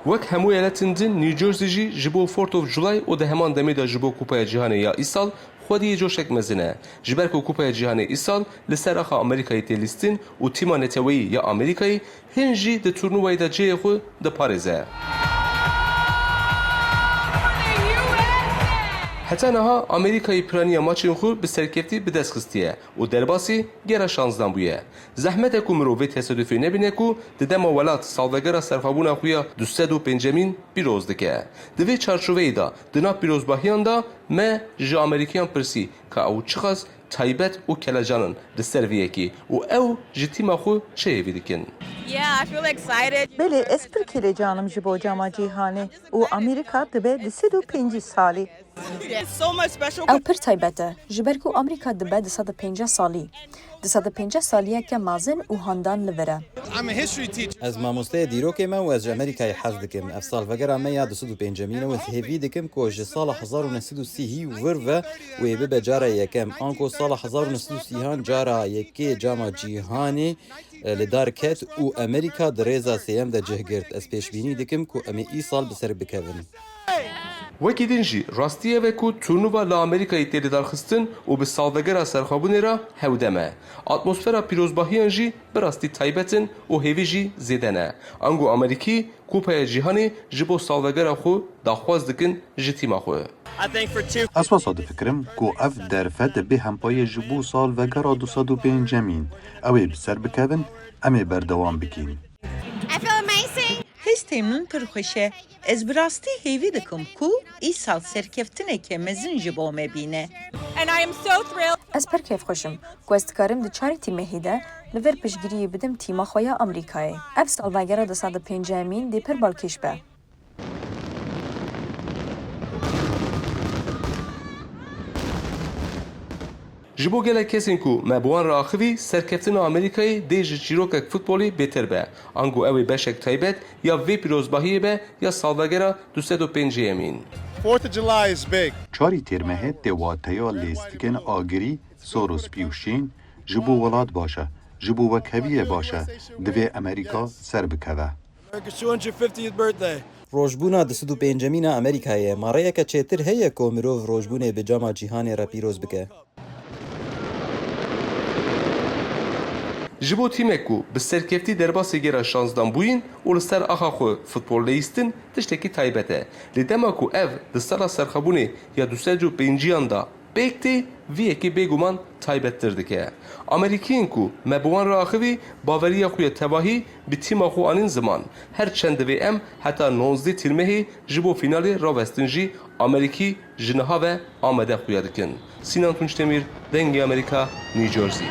وەک هەموو ایالتên din New Jersey jî ji bo 4 of July û di heman demê de ji bo Kupaya Cîhanê ya îsal xwediyê coşek mezin e. Ji ber ku Kupaya Cîhanê îsal li ser axa Amerîkayê tê lîstin û tîma neteweyî ya Amerîkayê hin jî di turnuvayê de cihê xwe diparêze. Heta niha Amerîkayê piraniya maçên xwe bi serkeftî bi dest xistiye û derbasî gera 16 bûye. Zehmete ku mirovê tesadüfê nebîne ku di dema welat salvegera serxwebûna xwe ya 205 pîroz dike. Di vê çarçoveyê de di nav pîrozbahiyan de me ji Amerîkiyan pirsî ka ew çi xas taybet û kelecanin li ser vê yekê û ew ji tîma xwe çi hêvî dikin. بله اسپر کلیجانم جبو جاما جیهانی و امریکا دبه دسید و 5 سالی. او پر تایبته جبر کو امریکا دبه 250 سالی 250 سالیه که مازن و هاندان لوره. از مامۆستەیە دیرۆکێمە و از ئەمریکای حەز دکم ئەف ساڵڤەگەرە مە یا 250 هێوی دکم کۆ ji ساڵە 1930 ورڤە وێ ببە جارە یەکەم ئانکۆ ساڵە 1930 جارە یەکێ جاما جیهانê li dar ket û ئەمریکا di rêza sêyem de cihgirt ez pêşbînî dikim ku em ê îsal bi ser bikevin. Wekî din jî rastiye ve ku turnuva li Amerîkayê tê lidarxistin û bi salvegera serxwebûnê re hewdem e. Atmosfera pîrozbahiyan jî bi rastî taybetin û hêvî jî zêde ne. Ango Amerîkî Kupaya Cîhanê ji bo salvegera xwe daxwaz dikin ji tîma xwe. Ez wasa difikirim ku ev derfe dibe hempayê ji bo salvegera 205 ew ê bi ser bikevin em ê berdewam bikin. هستیم پر خوشه. از براستی هیوی دکم کو ای سال سرکفتنه که مزن جبو مبینه. از پر کیف خوشم کو از دکارم دی چاری تیمه هیده لور پشگیری بدم تیما خویا امریکای. اف سالوگره 250 دی پر بالکش به. Ji bo gelek kesên ku me bi wan re axivî serkeftina Amerîkayê dê ji çîrokek futbolê bêtir be. Ango ew ê beşek taybet ya vê pîrozbahiyê be ya salvegera 205 Çarî têrmehê tê wateya lêstikên agirî Soros pîwşîn ji bo welat baş e, ji bo wekheviyê baş e, divê Amerîka ser bikeve. ڕۆژبوونا 205 ئەمریکایە ماڕەیەکە چێتر هەیە کۆ مرۆڤ ڕۆژبوونێ bi cama cîhanê re pîroz bike. Ji bo tîmek ku bi serkeftî derbasê gera 16 bûyîn û li ser axa xwe futbol lêîstin tiştekî taybet e. Lê dema ku ev di sala serxwebûnê ya 205 da pêk tê vê yekê bêguman taybettir dike. Amerîkiyên ku me bi wan re axivî baveriya xwe ya tevahî bi tîma xwe anîn ziman. Her çend divê em heta 19 tîrmehê ji bo finalê rawestin jî Amerîkî ji niha ve amade xuya dikin. Sinan Tunçdemir, Dengê Amerîka, New Jersey.